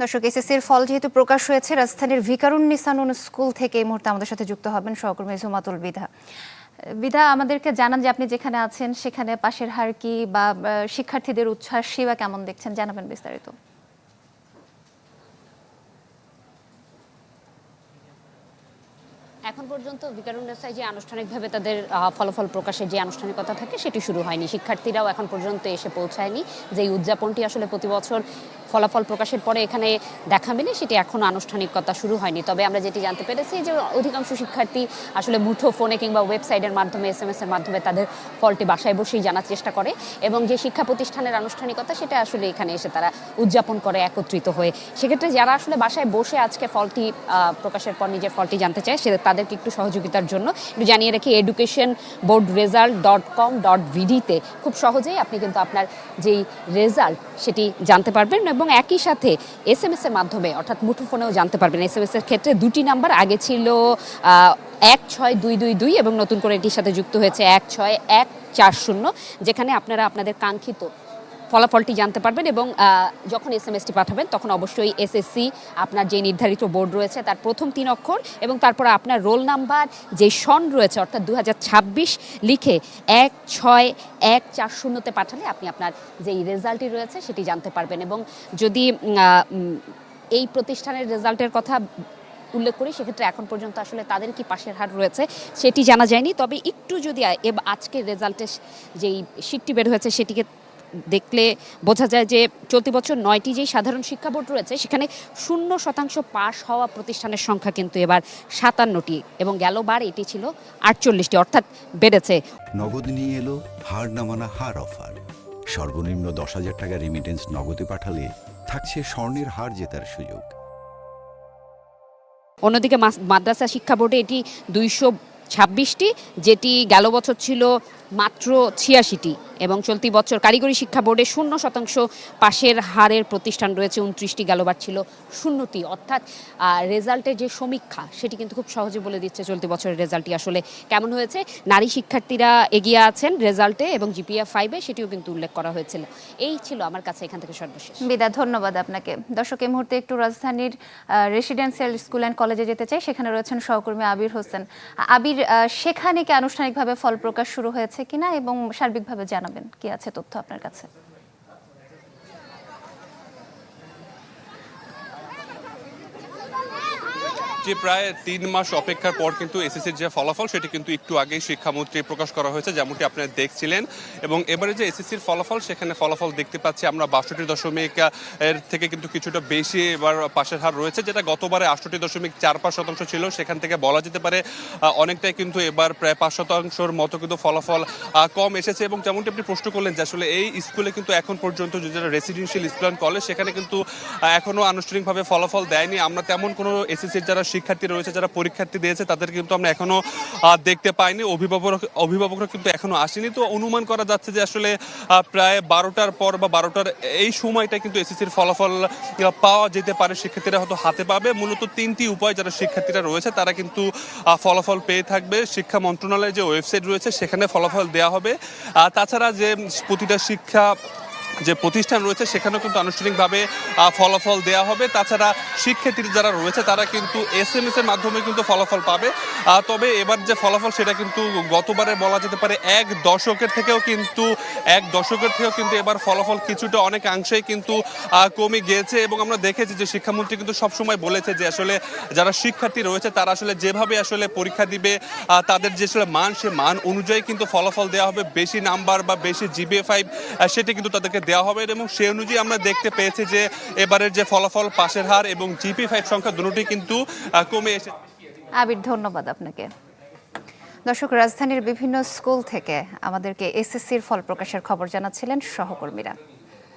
দর্শক, এসএসসির ফল যেহেতু প্রকাশ হয়েছে, রাজধানীর ভিকারুননিসা নূন স্কুল থেকে এই মুহূর্তে আমাদের সাথে যুক্ত হবেন সহকর্মী জুমাতুল বিধা। বিধা, আমাদেরকে জানান যে আপনি যেখানে আছেন সেখানে পাশের হার কি বা শিক্ষার্থীদের উচ্ছ্বাস সেবা কেমন দেখছেন, জানাবেন বিস্তারিত। এখন পর্যন্ত ভিকারুননিসায় যে আনুষ্ঠানিকভাবে তাদের ফলাফল প্রকাশের যে আনুষ্ঠানিকতা থাকে সেটি শুরু হয়নি। শিক্ষার্থীরাও এখন পর্যন্ত এসে পৌঁছায়নি। যে উদযাপনটি আসলে প্রতি বছর ফলাফল প্রকাশের পরে এখানে দেখা মেলে, সেটি এখনও আনুষ্ঠানিকতা শুরু হয়নি। তবে আমরা যেটি জানতে পেরেছি যে অধিকাংশ শিক্ষার্থী আসলে মুঠো ফোনে কিংবা ওয়েবসাইটের মাধ্যমে SMS-এর মাধ্যমে তাদের ফলটি বাসায় বসেই জানার চেষ্টা করে, এবং যে শিক্ষা প্রতিষ্ঠানের আনুষ্ঠানিকতা সেটা আসলে এখানে এসে তারা উদযাপন করে একত্রিত হয়ে। সেক্ষেত্রে যারা আসলে বাসায় বসে আজকে ফলটি প্রকাশের পর নিজের ফলটি জানতে চায়, তাদেরকে একটু সহযোগিতার জন্য একটু জানিয়ে রাখি, educationboardresult.com.vd-তে খুব সহজেই আপনি কিন্তু আপনার যেই রেজাল্ট সেটি জানতে পারবেন, এবং একই সাথে SMS-এর মাধ্যমে অর্থাৎ মুঠোফোনেও জানতে পারবেন। SMS-এর ক্ষেত্রে 2টি নাম্বার, আগে ছিল 16222 এবং নতুন করে এটির সাথে যুক্ত হয়েছে 16140, যেখানে আপনারা আপনাদের কাঙ্ক্ষিত ফলাফলটি জানতে পারবেন। এবং যখন SMS-টি পাঠাবেন তখন অবশ্যই SSC আপনার যে নির্ধারিত বোর্ড রয়েছে তার প্রথম 3 অক্ষর এবং তারপর আপনার রোল নাম্বার যে সন রয়েছে অর্থাৎ 2026 লিখে 16140-তে পাঠালে আপনি আপনার যেই রেজাল্টটি রয়েছে সেটি জানতে পারবেন। এবং যদি এই প্রতিষ্ঠানের রেজাল্টের কথা উল্লেখ করি, সেক্ষেত্রে এখন পর্যন্ত আসলে তাদের কি পাশের হার রয়েছে সেটি জানা যায়নি। তবে একটু যদি আজকের রেজাল্টের যেই শিটটি বের হয়েছে সেটিকে দেখলে বোঝা যায় যে চলতি বছর 9টি যেই সাধারণ শিক্ষা বোর্ড রয়েছে সেখানে 0% পাস হওয়া প্রতিষ্ঠানের সংখ্যা কিন্তু এবার 57টি, এবং গেলবার এটি ছিল 48টি, অর্থাৎ বেড়েছে। নগদ নিয়ে এলো হার না মানা হার অফার। সর্বনিম্ন 10,000 টাকা রেমিটেন্স নগদে পাঠালে থাকছে স্বর্ণের হার জেতার সুযোগ। অন্যদিকে মাদ্রাসা শিক্ষা বোর্ডে এটি 226টি, যেটি গেল বছর ছিল মাত্র 86টি, এবং চলতি বছর কারিগরি শিক্ষা বোর্ডে 0% পাশের হারের প্রতিষ্ঠান রয়েছে 29টি, গেলবার ছিল 0টি। অর্থাৎ রেজাল্টের যে সমীক্ষা সেটি কিন্তু খুব সহজে বলে দিচ্ছে চলতি বছরের রেজাল্টটি আসলে কেমন হয়েছে। নারী শিক্ষার্থীরা এগিয়ে আছেন রেজাল্টে এবং GPA 5-এ, সেটিও কিন্তু উল্লেখ করা হয়েছিল। এই ছিল আমার কাছে এখান থেকে সর্বশেষ। বিদা, ধন্যবাদ আপনাকে। দর্শক, এই মুহূর্তে একটু রাজধানীর রেসিডেন্সিয়াল স্কুল অ্যান্ড কলেজে যেতে চাই, সেখানে রয়েছেন সহকর্মী আবির হোসেন। আবির, সেখানে কি আনুষ্ঠানিকভাবে ফল প্রকাশ শুরু হয়েছে কিনা এবং সার্বিকভাবে জানাবেন কি আছে তথ্য আপনার কাছে? যে প্রায় 3 মাস অপেক্ষার পর কিন্তু এসএসসির যে ফলাফল সেটি কিন্তু একটু আগেই শিক্ষামন্ত্রী প্রকাশ করা হয়েছে, যেমনটি আপনারা দেখছিলেন। এবং এবারে যে এসএসসির ফলাফল, সেখানে ফলাফল দেখতে পাচ্ছি আমরা 62 এর থেকে কিন্তু কিছুটা বেশি এবার পাশের হার রয়েছে, যেটা গতবারে 68.45% ছিল। সেখান থেকে বলা যেতে পারে অনেকটাই কিন্তু এবার প্রায় 5%-র মতো কিন্তু ফলাফল কম এসেছে। এবং যেমনটি আপনি প্রশ্ন করলেন যে আসলে এই স্কুলে কিন্তু এখন পর্যন্ত যেটা রেসিডেন্সিয়াল স্কুল অ্যান্ড কলেজ, সেখানে কিন্তু এখনো আনুষ্ঠানিকভাবে ফলাফল দেয়নি। আমরা তেমন কোনো এসএসসির যারা শিক্ষার্থী রয়েছে, যারা পরীক্ষার্থী দিয়েছে, তাদের কিন্তু আমরা এখনো দেখতে পাইনি। অভিভাবকরা কিন্তু এখনো আসেনি। তো অনুমান করা যাচ্ছে যে আসলে প্রায় 12টার পর বা 12টার এই সময়টা কিন্তু এসএসসির ফলাফল পাওয়া যেতে পারে। শিক্ষার্থীরা হয়তো হাতে পাবে। মূলত 3টি উপায় যারা শিক্ষার্থীরা রয়েছে তারা কিন্তু ফলাফল পেয়ে থাকবে। শিক্ষা মন্ত্রণালয়ের যে ওয়েবসাইট রয়েছে সেখানে ফলাফল দেওয়া হবে। তাছাড়া যে প্রতিটা শিক্ষা যে প্রতিষ্ঠান রয়েছে সেখানেও কিন্তু আনুষ্ঠানিকভাবে ফলাফল দেওয়া হবে। তাছাড়া শিক্ষার্থী যারা রয়েছে তারা কিন্তু SMS-এর মাধ্যমে কিন্তু ফলাফল পাবে। তবে এবার যে ফলাফল সেটা কিন্তু গতবারে বলা যেতে পারে এক দশকের থেকেও কিন্তু এবার ফলাফল কিছুটা অনেকাংশেই কিন্তু কমে গিয়েছে। এবং আমরা দেখেছি যে শিক্ষামন্ত্রী কিন্তু সবসময় বলেছে যে আসলে যারা শিক্ষার্থী রয়েছে তারা আসলে যেভাবে আসলে পরীক্ষা দিবে তাদের যে আসলে মান, সে মান অনুযায়ী কিন্তু ফলাফল দেওয়া হবে। বেশি নাম্বার বা বেশি GPA 5 সেটি কিন্তু তাদেরকে দেওয়া হবে। এবং সেই অনুযায়ী আমরা দেখতে পেয়েছি যে এবারের যে ফলাফল, পাশের হার এবং GPA 5 সংখ্যা দুটোই কিন্তু কমে এসেছে। আবির, ধন্যবাদ আপনাকে। দর্শক, রাজধানীর বিভিন্ন স্কুল থেকে আমাদেরকে এসএসসির ফল প্রকাশের খবর জানাচ্ছিলেন সহকর্মীরা।